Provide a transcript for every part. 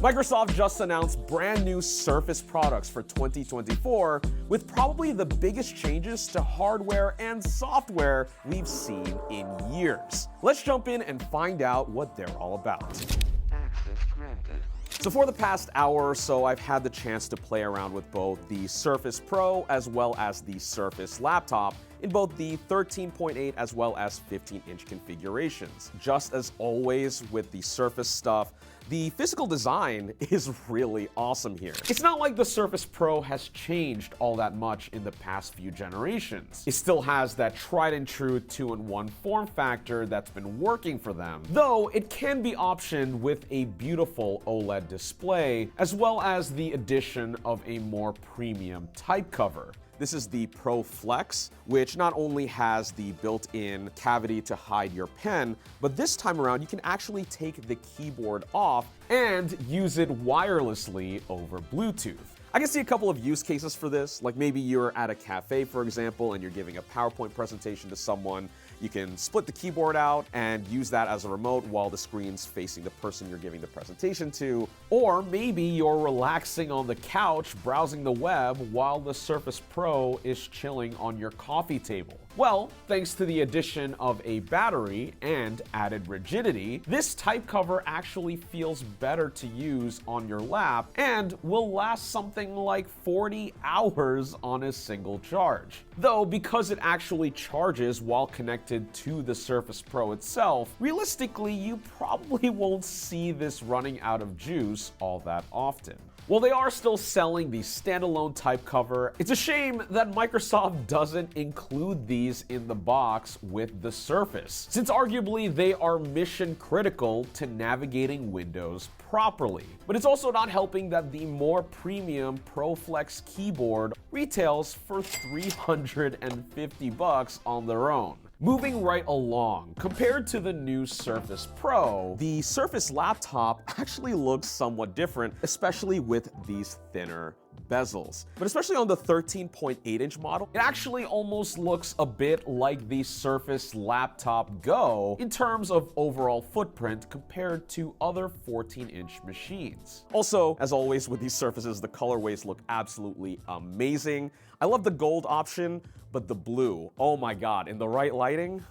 Microsoft just announced brand new Surface products for 2024 with probably the biggest changes to hardware and software we've seen in years. Let's jump in and find out what they're all about. Access granted. So for the past hour or so, I've had the chance to play around with both the Surface Pro as well as the Surface Laptop in both the 13.8 as well as 15-inch configurations. Just as always with the Surface stuff, the physical design is really awesome here. It's not like the Surface Pro has changed all that much in the past few generations. It still has that tried and true 2-in-1 form factor that's been working for them, though it can be optioned with a beautiful OLED display, as well as the addition of a more premium type cover. This is the Pro Flex, which not only has the built-in cavity to hide your pen, but this time around you can actually take the keyboard off and use it wirelessly over Bluetooth. I can see a couple of use cases for this, like maybe you're at a cafe, for example, and you're giving a PowerPoint presentation to someone. You can split the keyboard out and use that as a remote while the screen's facing the person you're giving the presentation to. Or maybe you're relaxing on the couch browsing the web while the Surface Pro is chilling on your coffee table. Well, thanks to the addition of a battery and added rigidity, this type cover actually feels better to use on your lap and will last something like 40 hours on a single charge. Though, because it actually charges while connected to the Surface Pro itself, realistically, you probably won't see this running out of juice all that often. While they are still selling the standalone type cover, it's a shame that Microsoft doesn't include these in the box with the Surface, since arguably they are mission critical to navigating Windows properly. But it's also not helping that the more premium Pro Flex keyboard retails for $350 on their own. Moving right along, compared to the new Surface Pro, the Surface Laptop actually looks somewhat different, especially with these thinner bezels. But especially on the 13.8-inch model, it actually almost looks a bit like the Surface Laptop Go in terms of overall footprint compared to other 14-inch machines. Also, as always with these Surfaces, the colorways look absolutely amazing. I love the gold option, but the blue, oh my god, in the right lighting.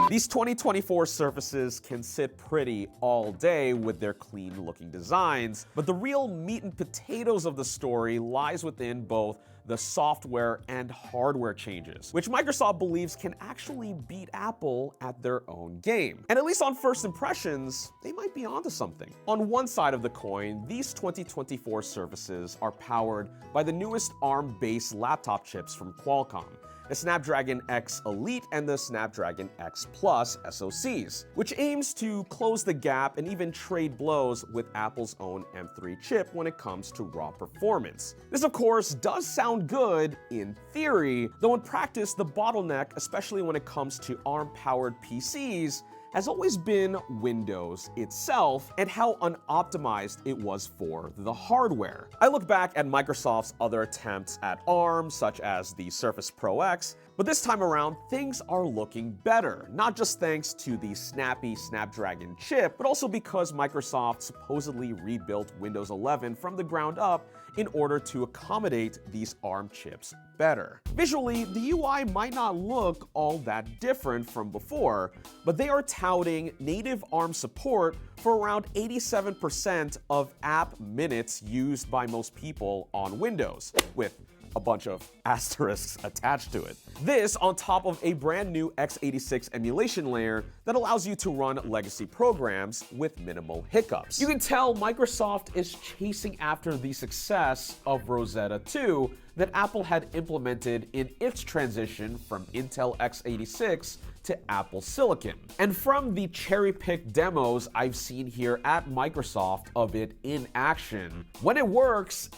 These 2024 Surfaces can sit pretty all day with their clean-looking designs, but the real meat and potatoes of the story lies within both the software and hardware changes, which Microsoft believes can actually beat Apple at their own game. And at least on first impressions, they might be onto something. On one side of the coin, these 2024 Surfaces are powered by the newest ARM-based laptop chips from Qualcomm, the Snapdragon X Elite and the Snapdragon X Plus SoCs, which aims to close the gap and even trade blows with Apple's own M3 chip when it comes to raw performance. This, of course, does sound good in theory, though in practice, the bottleneck, especially when it comes to ARM-powered PCs, has always been Windows itself and how unoptimized it was for the hardware. I look back at Microsoft's other attempts at ARM, such as the Surface Pro X, but this time around, things are looking better, not just thanks to the snappy Snapdragon chip, but also because Microsoft supposedly rebuilt Windows 11 from the ground up in order to accommodate these ARM chips better. Visually, the UI might not look all that different from before, but they are touting native ARM support for around 87% of app minutes used by most people on Windows, with a bunch of asterisks attached to it. This on top of a brand new x86 emulation layer that allows you to run legacy programs with minimal hiccups. You can tell Microsoft is chasing after the success of Rosetta 2 that Apple had implemented in its transition from Intel x86 to Apple Silicon. And from the cherry-picked demos I've seen here at Microsoft of it in action, when it works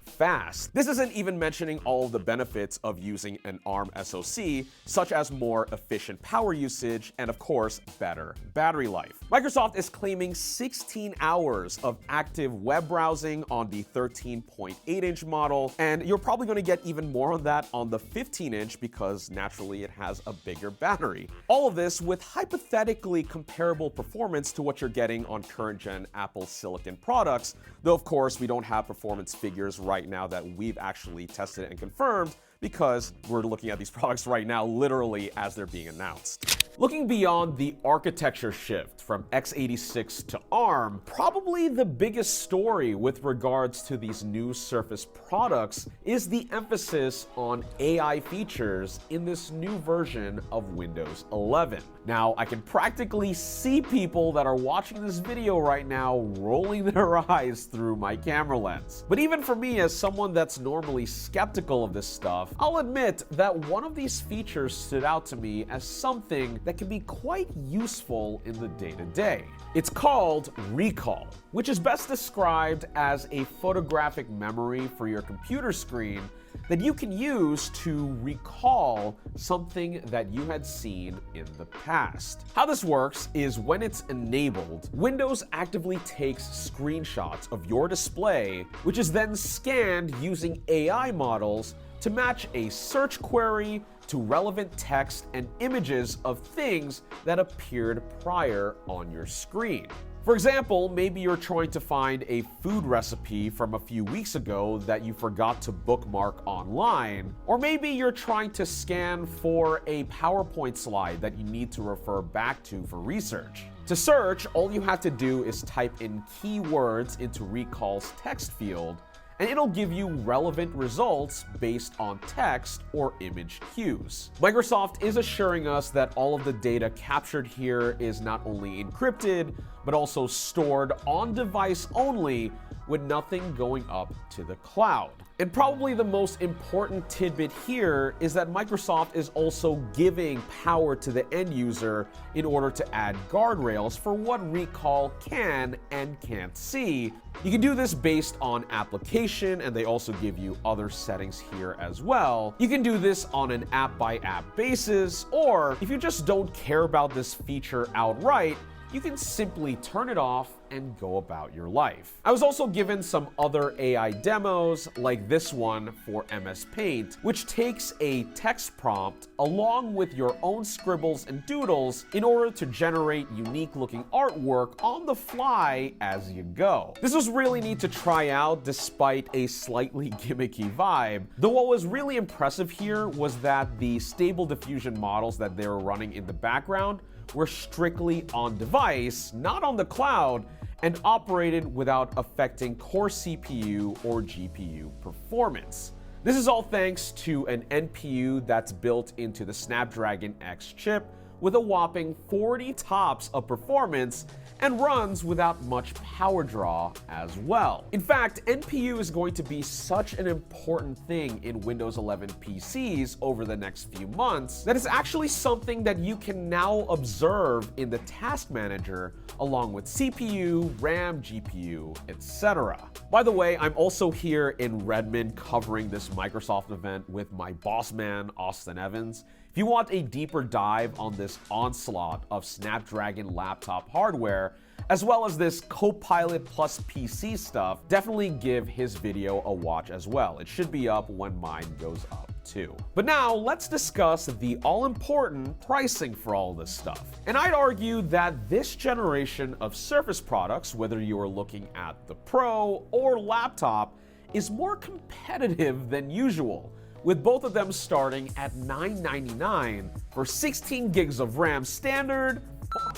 fast. This isn't even mentioning all of the benefits of using an ARM SoC, such as more efficient power usage and of course, better battery life. Microsoft is claiming 16 hours of active web browsing on the 13.8-inch model, and you're probably going to get even more of that on the 15-inch because naturally it has a bigger battery. All of this with hypothetically comparable performance to what you're getting on current-gen Apple Silicon products, though of course we don't have performance figures right now that we've actually tested and confirmed because we're looking at these products right now literally as they're being announced. Looking beyond the architecture shift from x86 to ARM, probably the biggest story with regards to these new Surface products is the emphasis on AI features in this new version of Windows 11. Now, I can practically see people that are watching this video right now rolling their eyes through my camera lens. But even for me, as someone that's normally skeptical of this stuff, I'll admit that one of these features stood out to me as something that can be quite useful in the day-to-day. It's called Recall, which is best described as a photographic memory for your computer screen that you can use to recall something that you had seen in the past. How this works is when it's enabled, Windows actively takes screenshots of your display, which is then scanned using AI models to match a search query to relevant text and images of things that appeared prior on your screen. For example, maybe you're trying to find a food recipe from a few weeks ago that you forgot to bookmark online, or maybe you're trying to scan for a PowerPoint slide that you need to refer back to for research. To search, all you have to do is type in keywords into Recall's text field, and it'll give you relevant results based on text or image cues. Microsoft is assuring us that all of the data captured here is not only encrypted, but also stored on device only, with nothing going up to the cloud. And probably the most important tidbit here is that Microsoft is also giving power to the end user in order to add guardrails for what Recall can and can't see. You can do this based on application, and they also give you other settings here as well. You can do this on an app-by-app basis, or if you just don't care about this feature outright, you can simply turn it off and go about your life. I was also given some other AI demos, like this one for MS Paint, which takes a text prompt along with your own scribbles and doodles in order to generate unique looking artwork on the fly as you go. This was really neat to try out despite a slightly gimmicky vibe, though what was really impressive here was that the Stable Diffusion models that they were running in the background were strictly on device, not on the cloud, and operated without affecting core CPU or GPU performance. This is all thanks to an NPU that's built into the Snapdragon X chip with a whopping 40 TOPS of performance and runs without much power draw as well. In fact, NPU is going to be such an important thing in Windows 11 PCs over the next few months that it's actually something that you can now observe in the task manager along with CPU, RAM, GPU, etc. By the way, I'm also here in Redmond covering this Microsoft event with my boss man, Austin Evans. If you want a deeper dive on this onslaught of Snapdragon laptop hardware, as well as this Copilot plus PC stuff, definitely give his video a watch as well. It should be up when mine goes up too. But now let's discuss the all-important pricing for all this stuff. And I'd argue that this generation of Surface products, whether you are looking at the Pro or laptop, is more competitive than usual, with both of them starting at $999 for 16 gigs of RAM standard,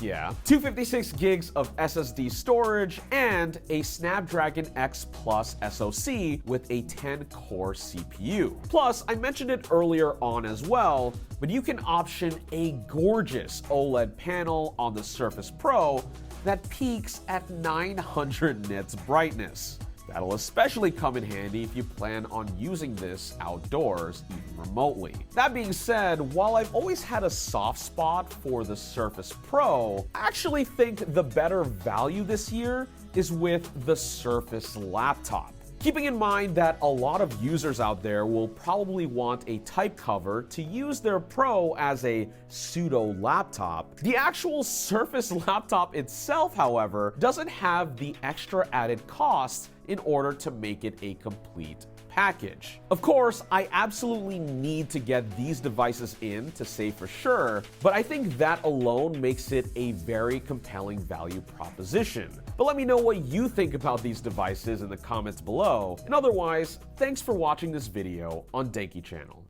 yeah, 256 gigs of SSD storage, and a Snapdragon X Plus SoC with a 10-core CPU. Plus, I mentioned it earlier on as well, but you can option a gorgeous OLED panel on the Surface Pro that peaks at 900 nits brightness. That'll especially come in handy if you plan on using this outdoors, even remotely. That being said, while I've always had a soft spot for the Surface Pro, I actually think the better value this year is with the Surface Laptop. Keeping in mind that a lot of users out there will probably want a type cover to use their Pro as a pseudo laptop, the actual Surface Laptop itself, however, doesn't have the extra added costs in order to make it a complete package. Of course, I absolutely need to get these devices in to say for sure, but I think that alone makes it a very compelling value proposition. But let me know what you think about these devices in the comments below, and otherwise, thanks for watching this video on Denki channel.